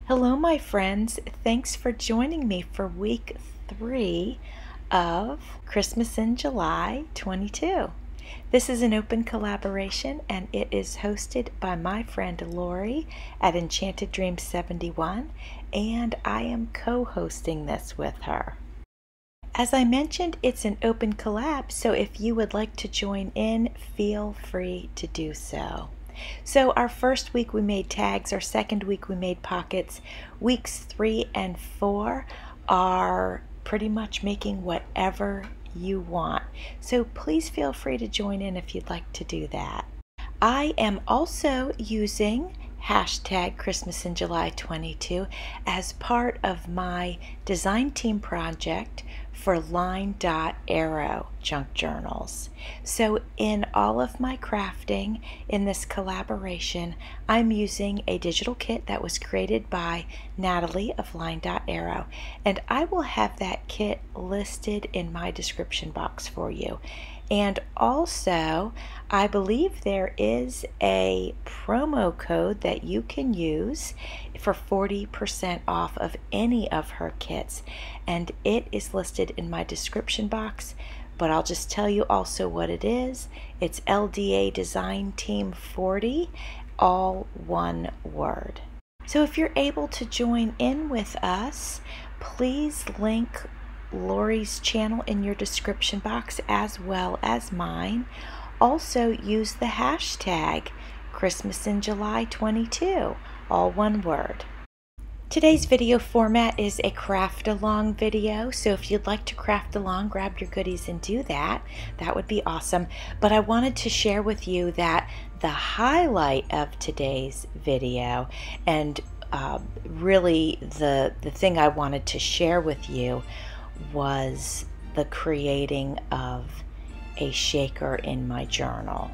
Hello, my friends. Thanks for joining me for week 3 of Christmas in July 22. This is an open collaboration and it is hosted by my friend Lori at Enchanted Dreams 71, and I am co-hosting this with her. As I mentioned, it's an open collab, so if you would like to join in, feel free to do so. So our first week we made tags, our second week we made pockets. Weeks 3 and 4 are pretty much making whatever you want. So please feel free to join in if you'd like to do that. I am also using hashtag Christmas in July 22 as part of my design team project for line dot arrow junk journals. So in all of my crafting in this collaboration, I'm using a digital kit that was created by Natalie of line dot arrow, and I will have that kit listed in my description box for you. And also, I believe there is a promo code that you can use for 40% off of any of her kits, and it is listed in my description box, but I'll just tell you also what it is. It's LDA Design Team 40, all one word. So if you're able to join in with us, please link Lori's channel in your description box as well as mine. Also use the hashtag Christmas in July 22, all one word. Today's video format is a craft along video, so if you'd like to craft along, grab your goodies and do that. That would be awesome. But I wanted to share with you that the highlight of today's video, and really the thing I wanted to share with you, was the creating of a shaker in my journal.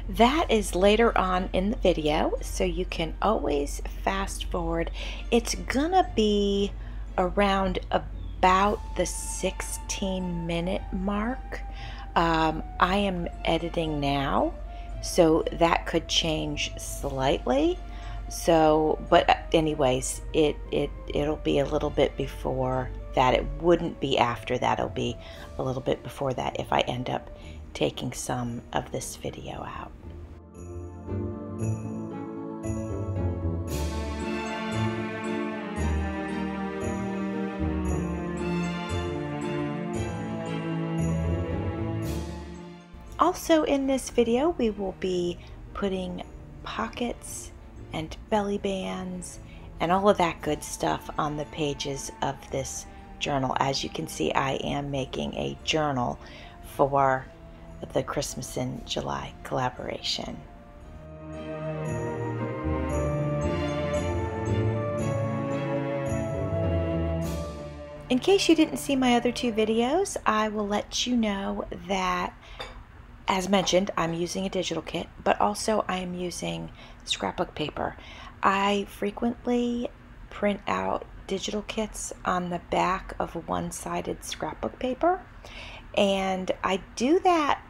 That is later on in the video, so you can always fast forward. It's gonna be around about the 16-minute mark. I am editing now, so that could change slightly. So, but anyways, it'll be a little bit before that. It wouldn't be after that. It'll be a little bit before that if I end up taking some of this video out. Also in this video, we will be putting pockets and belly bands and all of that good stuff on the pages of this journal. As you can see, I am making a journal for the Christmas in July collaboration. In case you didn't see my other 2 videos, I will let you know that, as mentioned, I'm using a digital kit, but also I am using scrapbook paper. I frequently print out digital kits on the back of one-sided scrapbook paper, and I do that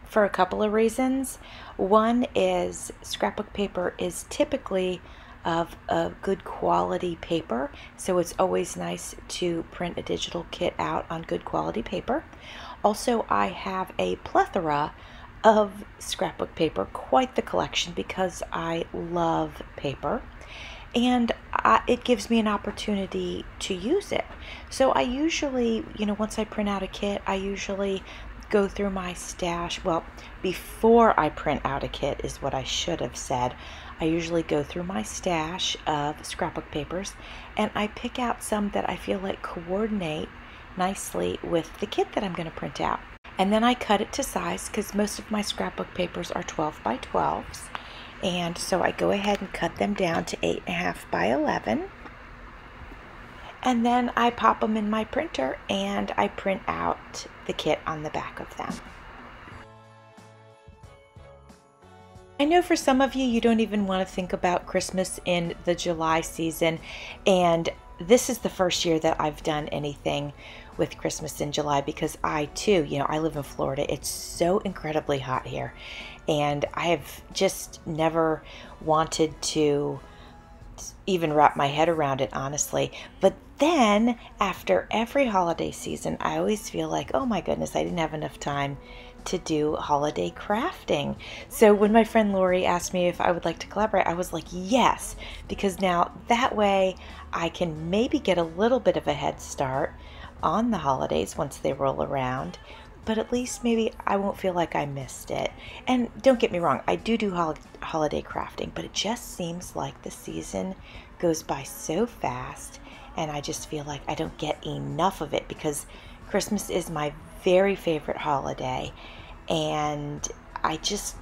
for a couple of reasons. One is scrapbook paper is typically of a good quality paper, so it's always nice to print a digital kit out on good quality paper. Also, I have a plethora of scrapbook paper, quite the collection, because I love paper, and it gives me an opportunity to use it. So I usually, once I print out a kit, I usually go through my stash. Well, before I print out a kit is what I should have said. I usually go through my stash of scrapbook papers and I pick out some that I feel like coordinate nicely with the kit that I'm going to print out. And then I cut it to size, because most of my scrapbook papers are 12 by 12s. And so I go ahead and cut them down to 8.5 by 11. And then I pop them in my printer and I print out the kit on the back of them. I know for some of you, you don't even want to think about Christmas in the July season, and this is the first year that I've done anything with Christmas in July, because I too, I live in Florida. It's so incredibly hot here, and I have just never wanted to even wrap my head around it, honestly. But then after every holiday season, I always feel like, oh my goodness, I didn't have enough time to do holiday crafting. So when my friend Lori asked me if I would like to collaborate, I was like, yes, because now that way I can maybe get a little bit of a head start on the holidays once they roll around, but at least maybe I won't feel like I missed it. And don't get me wrong, I do holiday crafting, but it just seems like the season goes by so fast, and I just feel like I don't get enough of it because Christmas is my very favorite holiday, and I just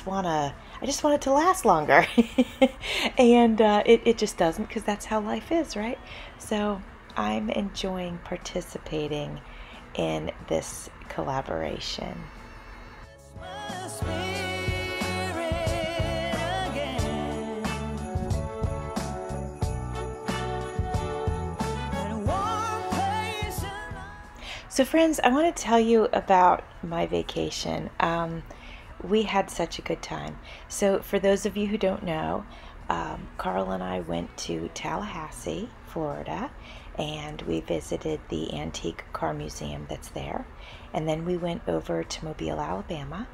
want it to last longer. And it just doesn't, because that's how life is, right? So I'm enjoying participating in this collaboration. So friends, I want to tell you about my vacation. We had such a good time. So for those of you who don't know, Carl and I went to Tallahassee, Florida, and we visited the antique car museum that's there. And then we went over to Mobile, Alabama,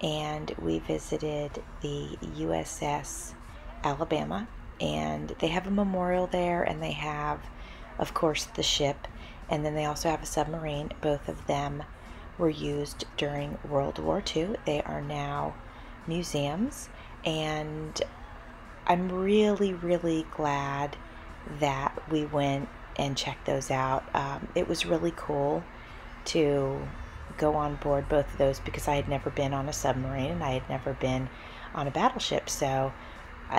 and we visited the USS Alabama, and they have a memorial there, and they have, of course, the ship, and then they also have a submarine. Both of them were used during World War II. They are now museums, and I'm really, really glad that we went and checked those out. It was really cool to go on board both of those because I had never been on a submarine and I had never been on a battleship, so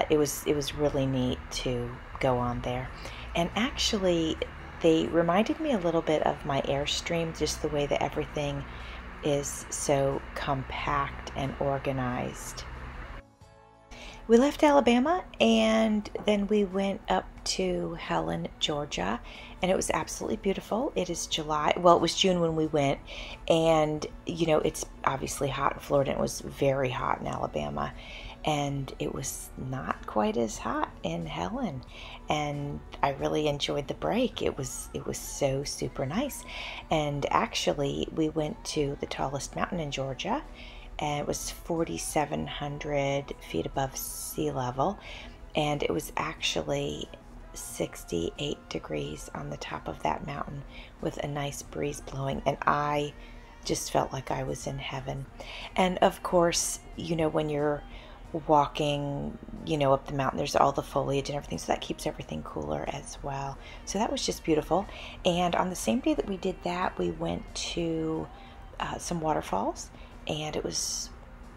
it was really neat to go on there. And actually, they reminded me a little bit of my Airstream, just the way that everything is so compact and organized. We left Alabama, and then we went up to Helen, Georgia, and it was absolutely beautiful. It is July. Well, it was June when we went, and you know, it's obviously hot in Florida. It was very hot in Alabama, and it was not quite as hot in Helen, and I really enjoyed the break. It was so super nice. And actually, we went to the tallest mountain in Georgia, and it was 4,700 feet above sea level, and it was actually 68 degrees on the top of that mountain with a nice breeze blowing, and I just felt like I was in heaven. And of course, you know, when you're walking, you know, up the mountain, there's all the foliage and everything, so that keeps everything cooler as well. So that was just beautiful. And on the same day that we did that, we went to some waterfalls, and it was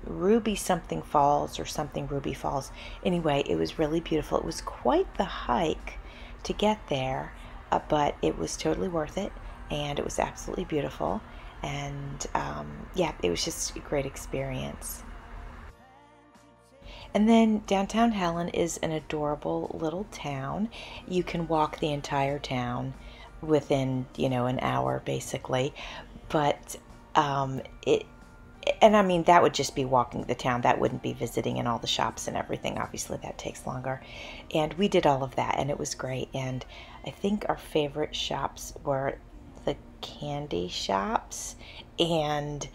Ruby something falls or something Ruby Falls. Anyway, it was really beautiful. It was quite the hike to get there, but it was totally worth it, and it was absolutely beautiful. And yeah, it was just a great experience. And then downtown Helen is an adorable little town. You can walk the entire town within, you know, an hour basically. But and I mean, that would just be walking the town. That wouldn't be visiting in all the shops and everything. Obviously, that takes longer. And we did all of that, and it was great. And I think our favorite shops were the candy shops and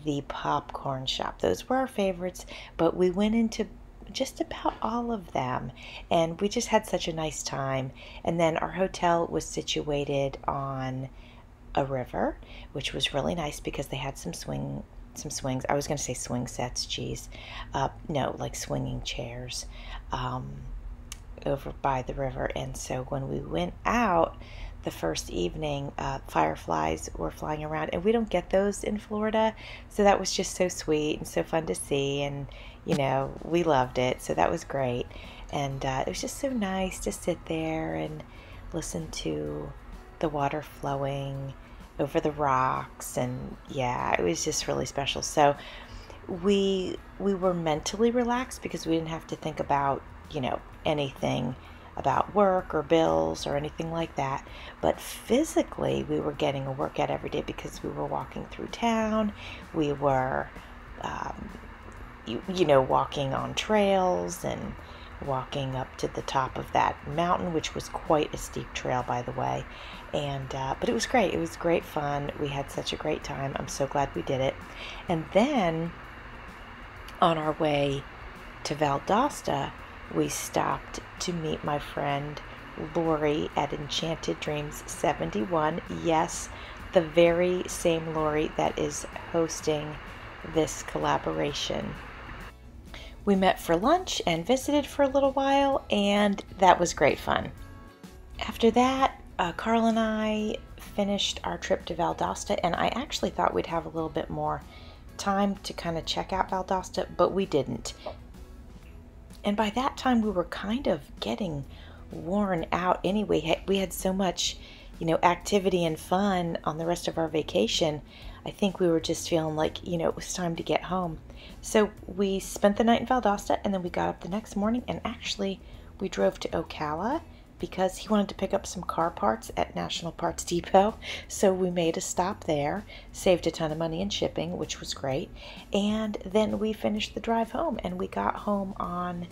the popcorn shop. Those were our favorites, but we went into just about all of them, and we just had such a nice time. And then our hotel was situated on a river, which was really nice because they had some swings. I was going to say swing sets, geez. No, like swinging chairs over by the river. And so when we went out the first evening, fireflies were flying around, and we don't get those in Florida, so that was just so sweet and so fun to see, and you know, we loved it, so that was great. And it was just so nice to sit there and listen to the water flowing over the rocks, and yeah, it was just really special. So we were mentally relaxed because we didn't have to think about, you know, anything about work or bills or anything like that. But physically, we were getting a workout every day because we were walking through town. We were, you know, walking on trails, and walking up to the top of that mountain, which was quite a steep trail, by the way. And but it was great. It was great fun. We had such a great time. I'm so glad we did it. And then on our way to Valdosta, we stopped to meet my friend Lori at Enchanted Dreams 71. Yes, the very same Lori that is hosting this collaboration. We met for lunch and visited for a little while, and that was great fun. After that, Carl and I finished our trip to Valdosta, and I actually thought we'd have a little bit more time to kind of check out Valdosta, but we didn't. And by that time, we were kind of getting worn out anyway. We had so much, activity and fun on the rest of our vacation. I think we were just feeling like, it was time to get home. So we spent the night in Valdosta, and then we got up the next morning, and actually we drove to Ocala because he wanted to pick up some car parts at National Parts Depot. So we made a stop there, saved a ton of money in shipping, which was great. And then we finished the drive home, and we got home on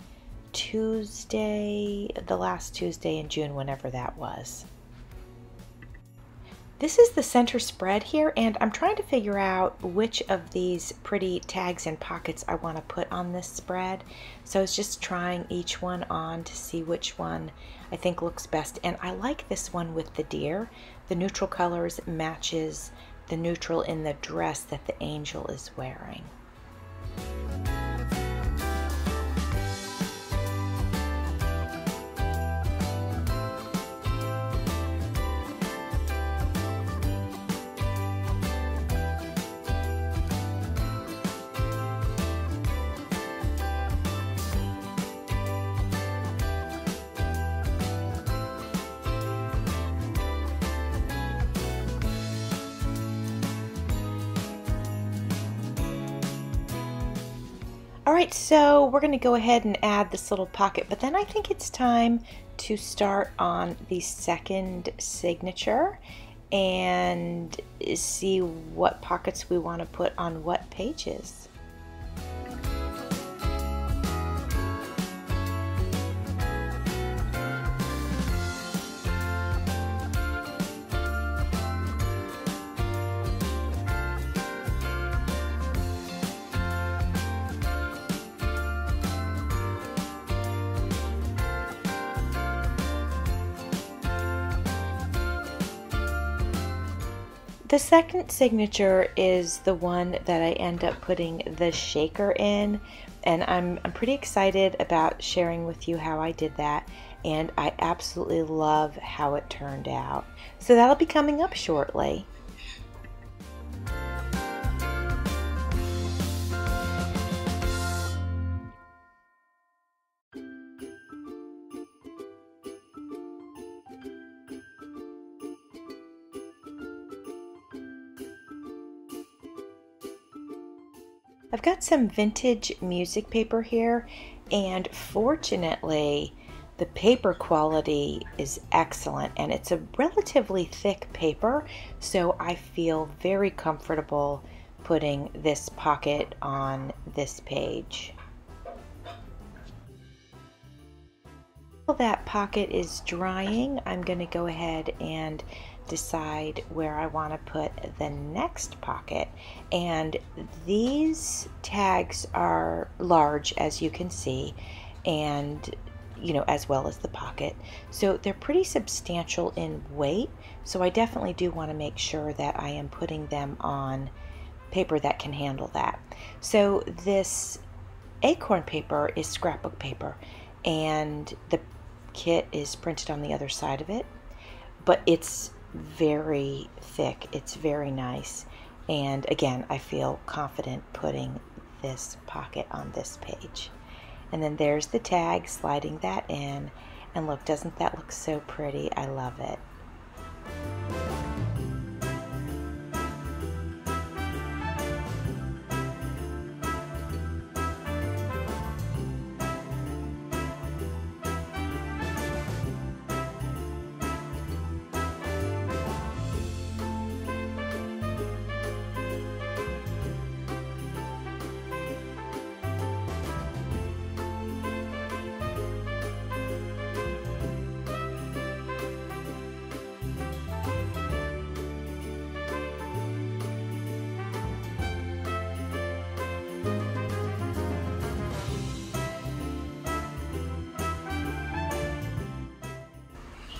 Tuesday, the last Tuesday in June, whenever that was. This is the center spread here, and I'm trying to figure out which of these pretty tags and pockets I want to put on this spread. So I was just trying each one on to see which one I think looks best. And I like this one with the deer. The neutral colors matches the neutral in the dress that the angel is wearing. Alright, so we're going to go ahead and add this little pocket, but then I think it's time to start on the second signature and see what pockets we want to put on what pages. The second signature is the one that I end up putting the shaker in, and I'm pretty excited about sharing with you how I did that, and I absolutely love how it turned out. So that'll be coming up shortly. I've got some vintage music paper here, and fortunately the paper quality is excellent, and it's a relatively thick paper, so I feel very comfortable putting this pocket on this page. While that pocket is drying, I'm going to go ahead and decide where I want to put the next pocket, and these tags are large, as you can see, and as well as the pocket, so they're pretty substantial in weight, so I definitely do want to make sure that I am putting them on paper that can handle that. So this acorn paper is scrapbook paper, and the kit is printed on the other side of it, but it's very thick, it's very nice, and again I feel confident putting this pocket on this page. And then there's the tag, sliding that in, and look, doesn't that look so pretty? I love it.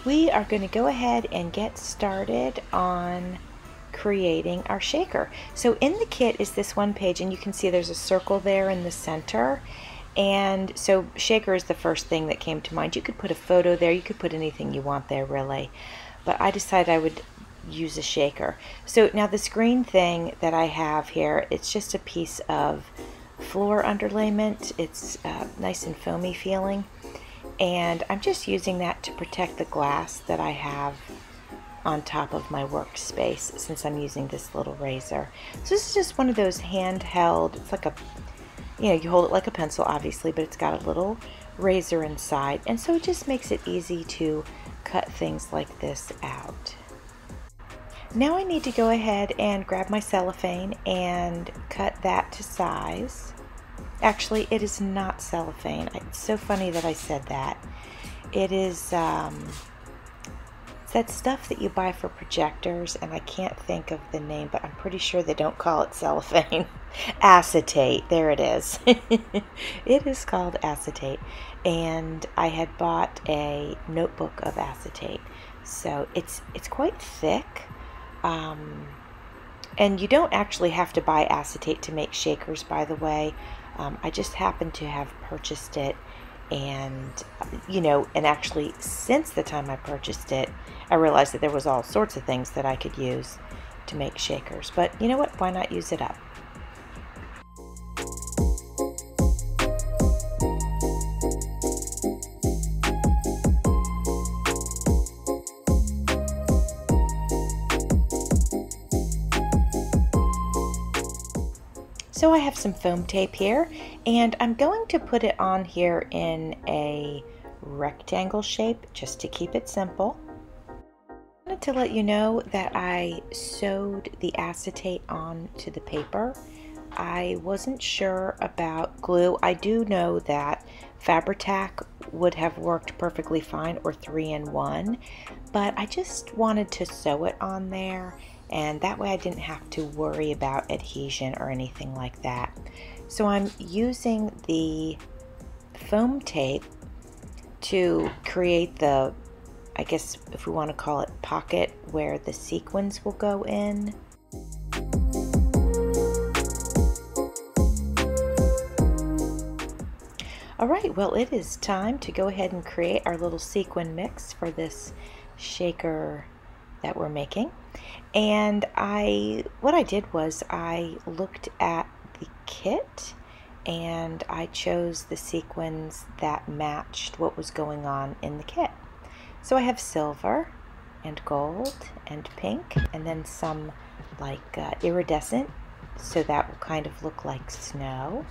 we are going to go ahead and get started on creating our shaker. So in the kit is this one page, and you can see there's a circle there in the center. And so shaker is the first thing that came to mind. You could put a photo there, you could put anything you want there really, but I decided I would use a shaker. So now this green thing that I have here, it's just a piece of floor underlayment. It's nice and foamy feeling, and I'm just using that to protect the glass that I have on top of my workspace since I'm using this little razor. So this is just one of those handheld, it's like a, you hold it like a pencil obviously, but it's got a little razor inside, and so it just makes it easy to cut things like this out. Now I need to go ahead and grab my cellophane and cut that to size. Actually, it is not cellophane. It's so funny that I said that. It is it's that stuff that you buy for projectors, and I can't think of the name, but I'm pretty sure they don't call it cellophane. Acetate, there it is. It is called acetate, and I had bought a notebook of acetate. So it's quite thick. And you don't actually have to buy acetate to make shakers, by the way. I just happened to have purchased it, and and actually since the time I purchased it, I realized that there was all sorts of things that I could use to make shakers. But you know what? Why not use it up? So I have some foam tape here, and I'm going to put it on here in a rectangle shape just to keep it simple. I wanted to let you know that I sewed the acetate onto the paper. I wasn't sure about glue. I do know that Fabri-Tac would have worked perfectly fine, or 3-in-1, but I just wanted to sew it on there, and that way I didn't have to worry about adhesion or anything like that. So I'm using the foam tape to create the, I guess if we want to call it, pocket where the sequins will go in. Alright, well, it is time to go ahead and create our little sequin mix for this shaker that we're making. And what I did was I looked at the kit and I chose the sequins that matched what was going on in the kit. So I have silver and gold and pink, and then some like iridescent, so that will kind of look like snow.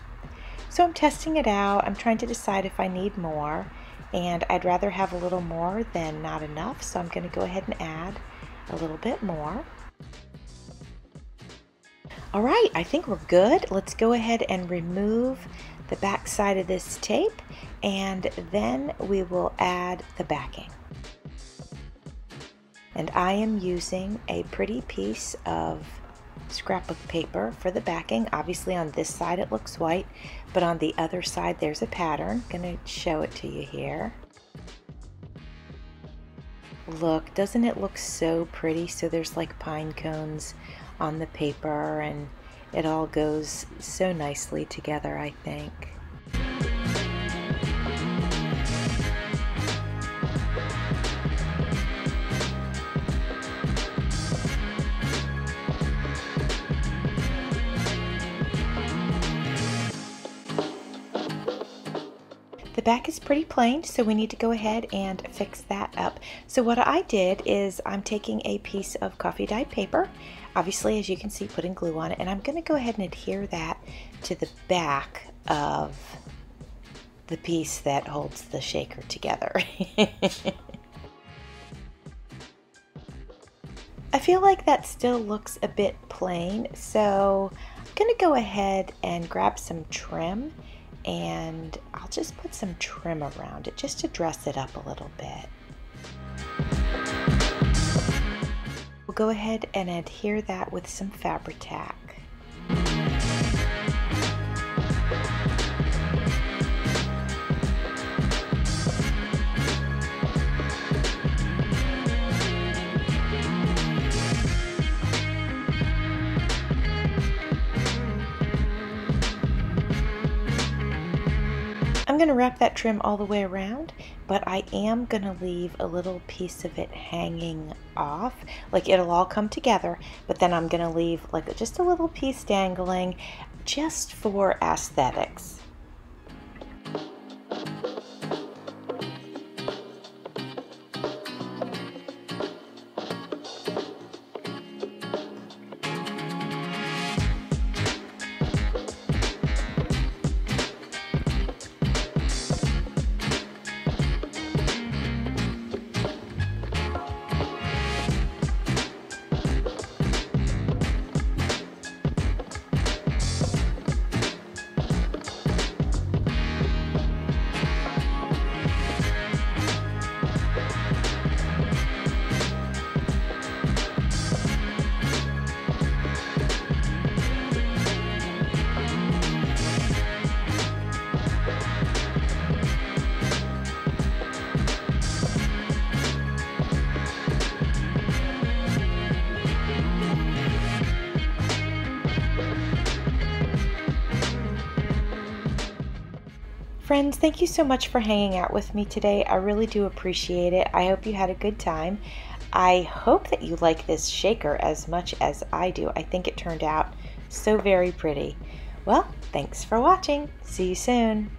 So I'm testing it out. I'm trying to decide if I need more, and I'd rather have a little more than not enough, so I'm going to go ahead and add a little bit more. All right, I think we're good. Let's go ahead and remove the back side of this tape, and then we will add the backing. And I am using a pretty piece of scrapbook paper for the backing. Obviously on this side it looks white, but on the other side there's a pattern. I'm going to show it to you here. Look, doesn't it look so pretty? So there's like pine cones on the paper, and it all goes so nicely together, I think. The back is pretty plain, so we need to go ahead and fix that up. So what I did is I'm taking a piece of coffee dyed paper, obviously as you can see putting glue on it, and I'm going to go ahead and adhere that to the back of the piece that holds the shaker together. I feel like that still looks a bit plain, so I'm going to go ahead and grab some trim, and I'll just put some trim around it just to dress it up a little bit. We'll go ahead and adhere that with some Fabri-Tac. going to wrap that trim all the way around, but I am going to leave a little piece of it hanging off. Like, it'll all come together, but then I'm going to leave like just a little piece dangling just for aesthetics. Friends, thank you so much for hanging out with me today. I really do appreciate it. I hope you had a good time. I hope that you like this shaker as much as I do. I think it turned out so very pretty. Well, thanks for watching. See you soon.